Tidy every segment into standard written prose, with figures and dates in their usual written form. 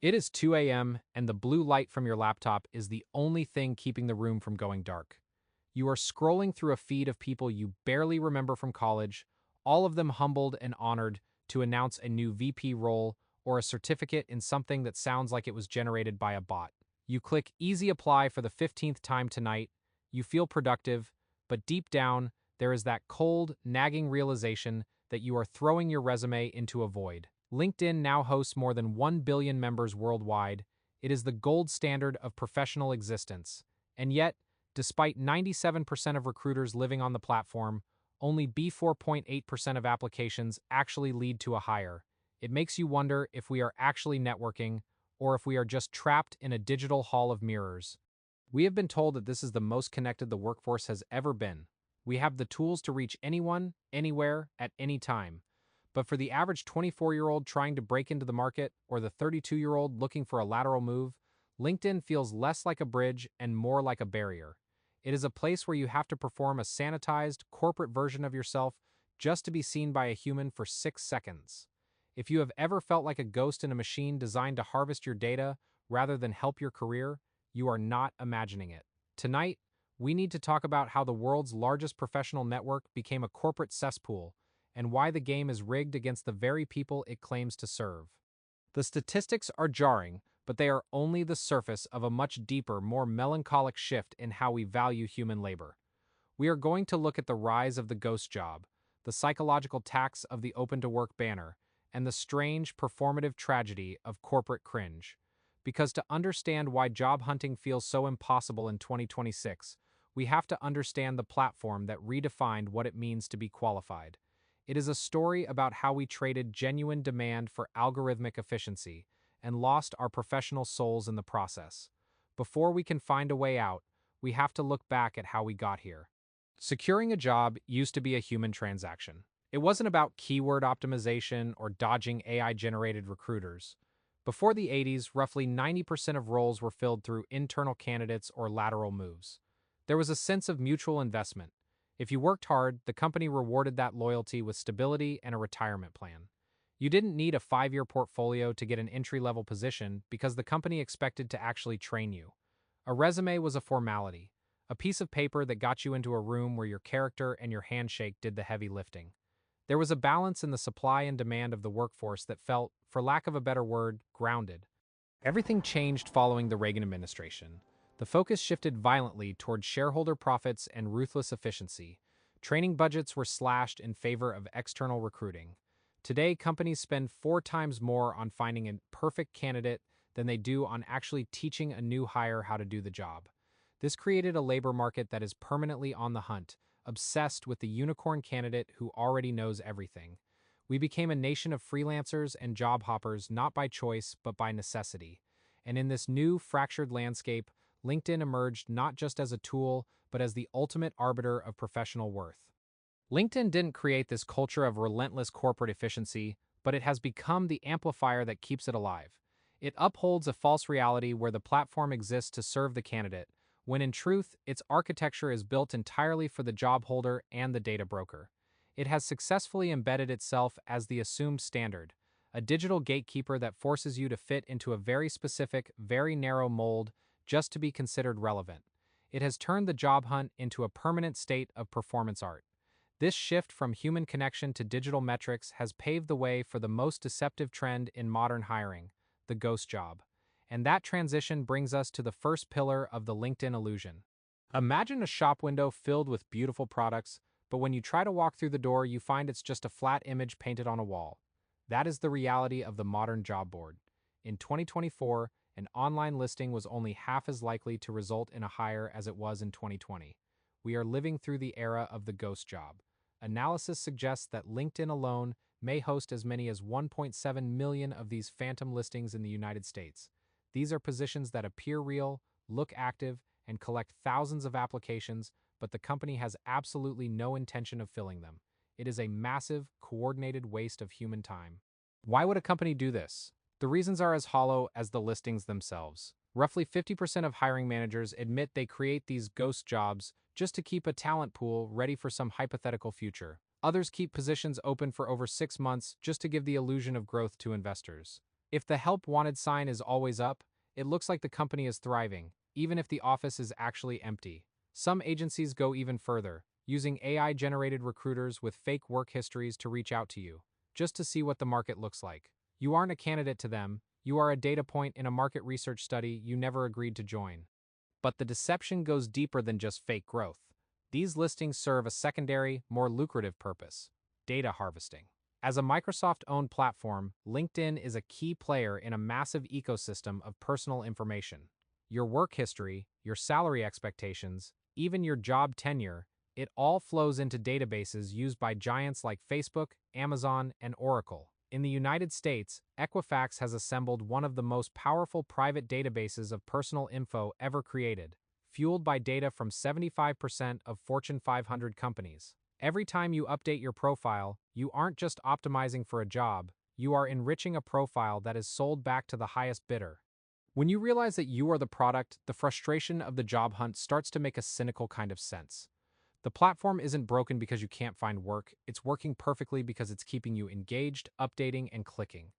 It is 2 a.m., and the blue light from your laptop is the only thing keeping the room from going dark. You are scrolling through a feed of people you barely remember from college, all of them humbled and honored to announce a new VP role or a certificate in something that sounds like it was generated by a bot. You click Easy Apply for the 15th time tonight. You feel productive, but deep down, there is that cold, nagging realization that you are throwing your resume into a void. LinkedIn now hosts more than 1 billion members worldwide. It is the gold standard of professional existence. And yet, despite 97% of recruiters living on the platform, only 4.8% of applications actually lead to a hire. It makes you wonder if we are actually networking or if we are just trapped in a digital hall of mirrors. We have been told that this is the most connected the workforce has ever been. We have the tools to reach anyone, anywhere, at any time. But for the average 24-year-old trying to break into the market or the 32-year-old looking for a lateral move, LinkedIn feels less like a bridge and more like a barrier. It is a place where you have to perform a sanitized, corporate version of yourself just to be seen by a human for 6 seconds. If you have ever felt like a ghost in a machine designed to harvest your data rather than help your career, you are not imagining it. Tonight, we need to talk about how the world's largest professional network became a corporate cesspool and why the game is rigged against the very people it claims to serve. The statistics are jarring, but they are only the surface of a much deeper, more melancholic shift in how we value human labor. We are going to look at the rise of the ghost job, the psychological tax of the open-to-work banner, and the strange, performative tragedy of corporate cringe. Because to understand why job hunting feels so impossible in 2026, we have to understand the platform that redefined what it means to be qualified. It is a story about how we traded genuine demand for algorithmic efficiency and lost our professional souls in the process. Before we can find a way out, we have to look back at how we got here. Securing a job used to be a human transaction. It wasn't about keyword optimization or dodging AI-generated recruiters. Before the 80s, roughly 90% of roles were filled through internal candidates or lateral moves. There was a sense of mutual investment. If you worked hard, the company rewarded that loyalty with stability and a retirement plan. You didn't need a 5-year portfolio to get an entry-level position because the company expected to actually train you. A resume was a formality, a piece of paper that got you into a room where your character and your handshake did the heavy lifting. There was a balance in the supply and demand of the workforce that felt, for lack of a better word, grounded. Everything changed following the Reagan administration. The focus shifted violently toward shareholder profits and ruthless efficiency. Training budgets were slashed in favor of external recruiting. Today, companies spend 4 times more on finding a perfect candidate than they do on actually teaching a new hire how to do the job. This created a labor market that is permanently on the hunt, obsessed with the unicorn candidate who already knows everything. We became a nation of freelancers and job hoppers not by choice but by necessity. And in this new, fractured landscape, LinkedIn emerged not just as a tool, but as the ultimate arbiter of professional worth. LinkedIn didn't create this culture of relentless corporate efficiency, but it has become the amplifier that keeps it alive. It upholds a false reality where the platform exists to serve the candidate, when in truth, its architecture is built entirely for the job holder and the data broker. It has successfully embedded itself as the assumed standard, a digital gatekeeper that forces you to fit into a very specific, very narrow mold just to be considered relevant. It has turned the job hunt into a permanent state of performance art. This shift from human connection to digital metrics has paved the way for the most deceptive trend in modern hiring, the ghost job. And that transition brings us to the first pillar of the LinkedIn illusion. Imagine a shop window filled with beautiful products, but when you try to walk through the door, you find it's just a flat image painted on a wall. That is the reality of the modern job board. In 2024, an online listing was only half as likely to result in a hire as it was in 2020. We are living through the era of the ghost job. Analysis suggests that LinkedIn alone may host as many as 1.7 million of these phantom listings in the United States. These are positions that appear real, look active, and collect thousands of applications, but the company has absolutely no intention of filling them. It is a massive, coordinated waste of human time. Why would a company do this? The reasons are as hollow as the listings themselves. Roughly 50% of hiring managers admit they create these ghost jobs just to keep a talent pool ready for some hypothetical future. Others keep positions open for over 6 months just to give the illusion of growth to investors. If the help wanted sign is always up, it looks like the company is thriving, even if the office is actually empty. Some agencies go even further, using AI-generated recruiters with fake work histories to reach out to you, just to see what the market looks like. You aren't a candidate to them, you are a data point in a market research study you never agreed to join. But the deception goes deeper than just fake growth. These listings serve a secondary, more lucrative purpose: data harvesting. As a Microsoft-owned platform, LinkedIn is a key player in a massive ecosystem of personal information. Your work history, your salary expectations, even your job tenure, it all flows into databases used by giants like Facebook, Amazon, and Oracle. In the United States, Equifax has assembled one of the most powerful private databases of personal info ever created, fueled by data from 75% of Fortune 500 companies. Every time you update your profile, you aren't just optimizing for a job, you are enriching a profile that is sold back to the highest bidder. When you realize that you are the product, the frustration of the job hunt starts to make a cynical kind of sense. The platform isn't broken because you can't find work, it's working perfectly because it's keeping you engaged, updating, and clicking.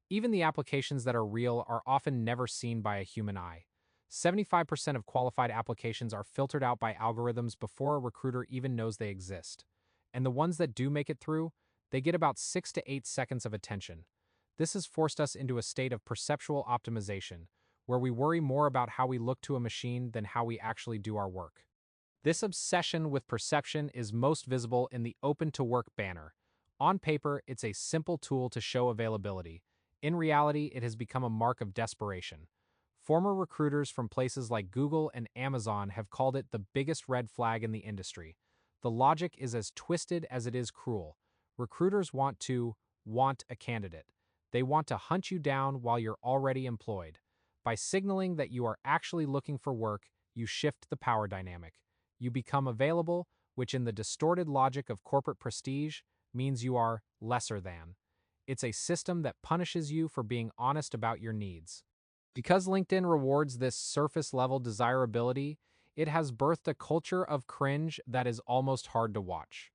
Even the applications that are real are often never seen by a human eye. 75% of qualified applications are filtered out by algorithms before a recruiter even knows they exist. And the ones that do make it through, they get about 6 to 8 seconds of attention. This has forced us into a state of perceptual optimization, where we worry more about how we look to a machine than how we actually do our work. This obsession with perception is most visible in the Open to Work banner. On paper, it's a simple tool to show availability. In reality, it has become a mark of desperation. Former recruiters from places like Google and Amazon have called it the biggest red flag in the industry. The logic is as twisted as it is cruel. Recruiters want a candidate. They want to hunt you down while you're already employed. By signaling that you are actually looking for work, you shift the power dynamic. You become available, which in the distorted logic of corporate prestige means you are lesser than. It's a system that punishes you for being honest about your needs. Because LinkedIn rewards this surface-level desirability, it has birthed a culture of cringe that is almost hard to watch.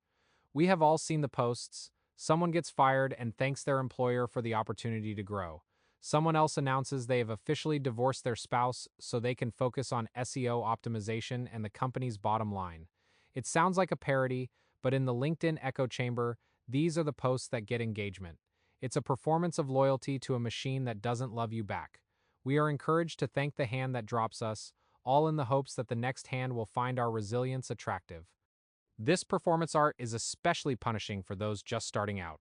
We have all seen the posts. Someone gets fired and thanks their employer for the opportunity to grow. Someone else announces they have officially divorced their spouse so they can focus on SEO optimization and the company's bottom line. It sounds like a parody, but in the LinkedIn echo chamber, these are the posts that get engagement. It's a performance of loyalty to a machine that doesn't love you back. We are encouraged to thank the hand that drops us, all in the hopes that the next hand will find our resilience attractive. This performance art is especially punishing for those just starting out.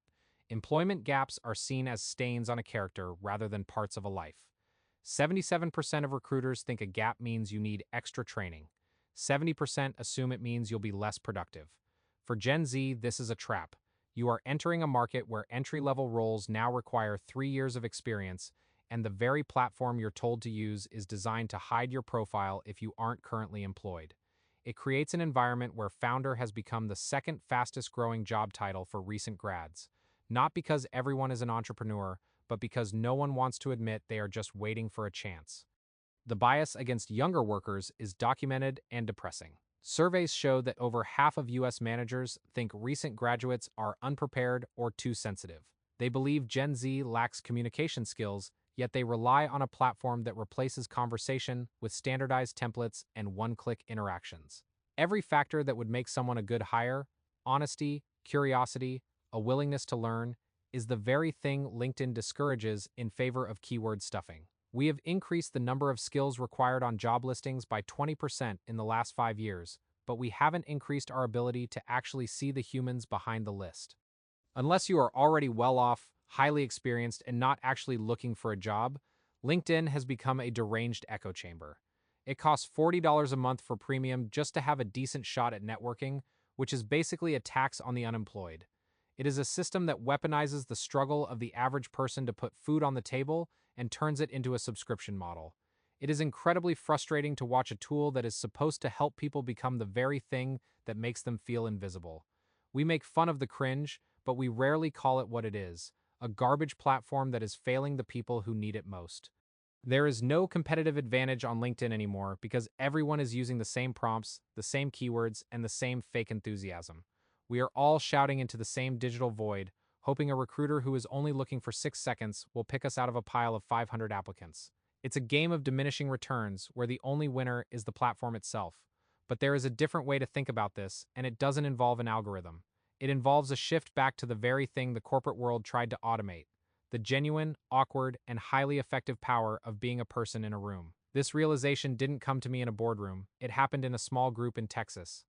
Employment gaps are seen as stains on a character rather than parts of a life. 77% of recruiters think a gap means you need extra training. 70% assume it means you'll be less productive. For Gen Z, this is a trap. You are entering a market where entry-level roles now require 3 years of experience, and the very platform you're told to use is designed to hide your profile if you aren't currently employed. It creates an environment where founder has become the second fastest growing job title for recent grads. Not because everyone is an entrepreneur, but because no one wants to admit they are just waiting for a chance. The bias against younger workers is documented and depressing. Surveys show that over half of U.S. managers think recent graduates are unprepared or too sensitive. They believe Gen Z lacks communication skills, yet they rely on a platform that replaces conversation with standardized templates and one-click interactions. Every factor that would make someone a good hire, honesty, curiosity, a willingness to learn, is the very thing LinkedIn discourages in favor of keyword stuffing. We have increased the number of skills required on job listings by 20% in the last 5 years, but we haven't increased our ability to actually see the humans behind the list. Unless you are already well off, highly experienced, and not actually looking for a job, LinkedIn has become a deranged echo chamber. It costs $40 a month for premium just to have a decent shot at networking, which is basically a tax on the unemployed. It is a system that weaponizes the struggle of the average person to put food on the table and turns it into a subscription model. It is incredibly frustrating to watch a tool that is supposed to help people become the very thing that makes them feel invisible. We make fun of the cringe, but we rarely call it what it is: a garbage platform that is failing the people who need it most. There is no competitive advantage on LinkedIn anymore because everyone is using the same prompts, the same keywords, and the same fake enthusiasm. We are all shouting into the same digital void, hoping a recruiter who is only looking for 6 seconds will pick us out of a pile of 500 applicants. It's a game of diminishing returns where the only winner is the platform itself. But there is a different way to think about this, and it doesn't involve an algorithm. It involves a shift back to the very thing the corporate world tried to automate: the genuine, awkward, and highly effective power of being a person in a room. This realization didn't come to me in a boardroom, it happened in a small group in Texas.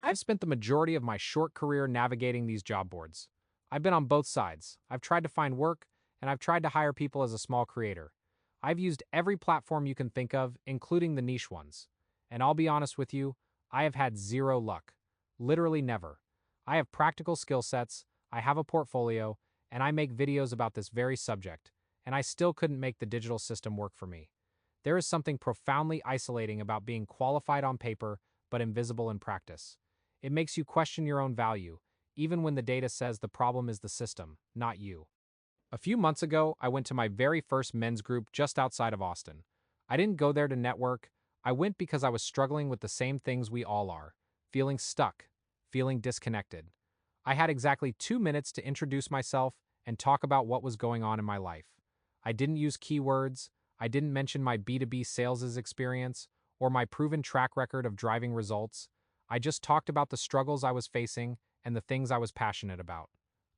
I've spent the majority of my short career navigating these job boards. I've been on both sides. I've tried to find work, and I've tried to hire people as a small creator. I've used every platform you can think of, including the niche ones. And I'll be honest with you, I have had zero luck. Literally never. I have practical skill sets, I have a portfolio, and I make videos about this very subject, and I still couldn't make the digital system work for me. There is something profoundly isolating about being qualified on paper, but invisible in practice. It makes you question your own value, even when the data says the problem is the system, not you. A few months ago, I went to my very first men's group just outside of Austin. I didn't go there to network. I went because I was struggling with the same things we all are: feeling stuck, feeling disconnected. I had exactly 2 minutes to introduce myself and talk about what was going on in my life. I didn't use keywords, I didn't mention my B2B sales experience or my proven track record of driving results. I just talked about the struggles I was facing and the things I was passionate about.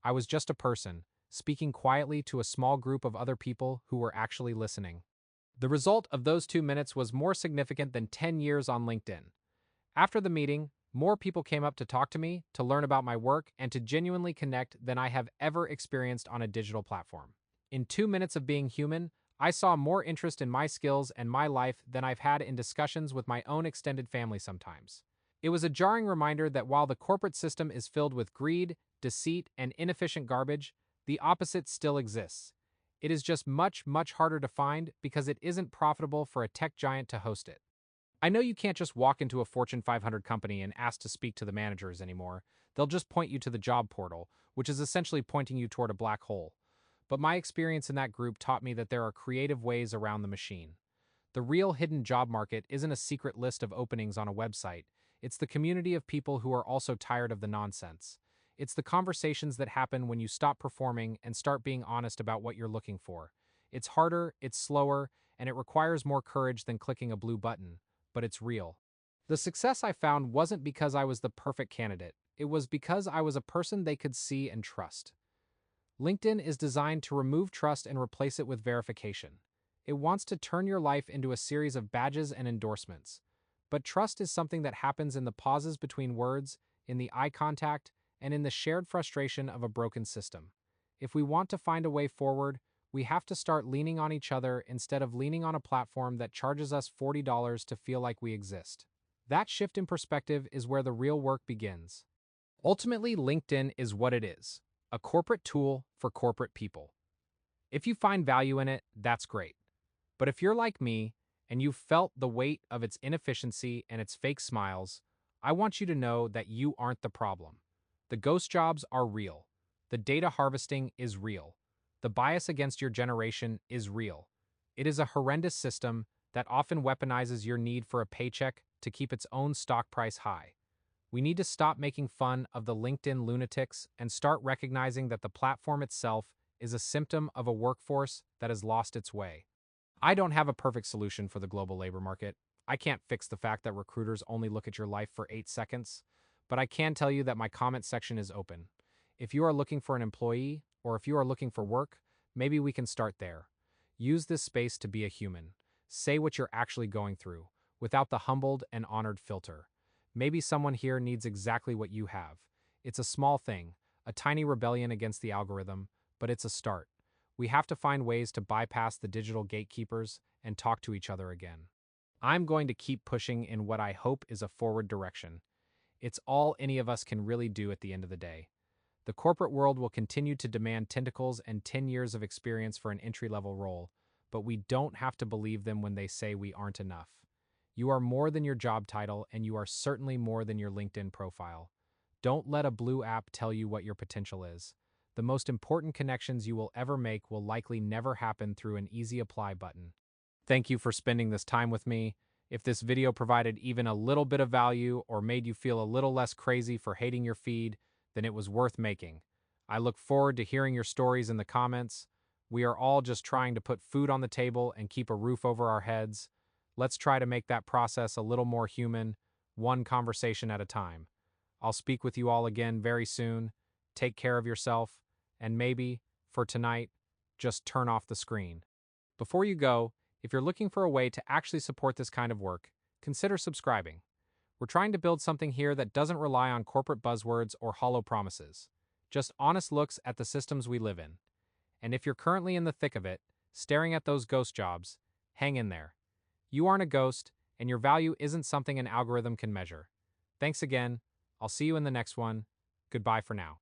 I was just a person, speaking quietly to a small group of other people who were actually listening. The result of those 2 minutes was more significant than 10 years on LinkedIn. After the meeting, more people came up to talk to me, to learn about my work, and to genuinely connect than I have ever experienced on a digital platform. In 2 minutes of being human, I saw more interest in my skills and my life than I've had in discussions with my own extended family sometimes. It was a jarring reminder that while the corporate system is filled with greed, deceit, and inefficient garbage, the opposite still exists. It is just much, much harder to find because it isn't profitable for a tech giant to host it. I know you can't just walk into a Fortune 500 company and ask to speak to the managers anymore. They'll just point you to the job portal, which is essentially pointing you toward a black hole. But my experience in that group taught me that there are creative ways around the machine. The real hidden job market isn't a secret list of openings on a website. It's the community of people who are also tired of the nonsense. It's the conversations that happen when you stop performing and start being honest about what you're looking for. It's harder, it's slower, and it requires more courage than clicking a blue button, but it's real. The success I found wasn't because I was the perfect candidate. It was because I was a person they could see and trust. LinkedIn is designed to remove trust and replace it with verification. It wants to turn your life into a series of badges and endorsements. But trust is something that happens in the pauses between words, in the eye contact, and in the shared frustration of a broken system. If we want to find a way forward, we have to start leaning on each other instead of leaning on a platform that charges us $40 to feel like we exist. That shift in perspective is where the real work begins. Ultimately, LinkedIn is what it is: a corporate tool for corporate people. If you find value in it, that's great. But if you're like me, and you've felt the weight of its inefficiency and its fake smiles, I want you to know that you aren't the problem. The ghost jobs are real. The data harvesting is real. The bias against your generation is real. It is a horrendous system that often weaponizes your need for a paycheck to keep its own stock price high. We need to stop making fun of the LinkedIn lunatics and start recognizing that the platform itself is a symptom of a workforce that has lost its way. I don't have a perfect solution for the global labor market. I can't fix the fact that recruiters only look at your life for 8 seconds, but I can tell you that my comment section is open. If you are looking for an employee, or if you are looking for work, maybe we can start there. Use this space to be a human. Say what you're actually going through, without the humbled and honored filter. Maybe someone here needs exactly what you have. It's a small thing, a tiny rebellion against the algorithm, but it's a start. We have to find ways to bypass the digital gatekeepers and talk to each other again. I'm going to keep pushing in what I hope is a forward direction. It's all any of us can really do at the end of the day. The corporate world will continue to demand tentacles and 10 years of experience for an entry-level role, but we don't have to believe them when they say we aren't enough. You are more than your job title, and you are certainly more than your LinkedIn profile. Don't let a blue app tell you what your potential is. The most important connections you will ever make will likely never happen through an easy apply button. Thank you for spending this time with me. If this video provided even a little bit of value or made you feel a little less crazy for hating your feed, then it was worth making. I look forward to hearing your stories in the comments. We are all just trying to put food on the table and keep a roof over our heads. Let's try to make that process a little more human, one conversation at a time. I'll speak with you all again very soon. Take care of yourself, and maybe, for tonight, just turn off the screen. Before you go, if you're looking for a way to actually support this kind of work, consider subscribing. We're trying to build something here that doesn't rely on corporate buzzwords or hollow promises, just honest looks at the systems we live in. And if you're currently in the thick of it, staring at those ghost jobs, hang in there. You aren't a ghost, and your value isn't something an algorithm can measure. Thanks again. I'll see you in the next one. Goodbye for now.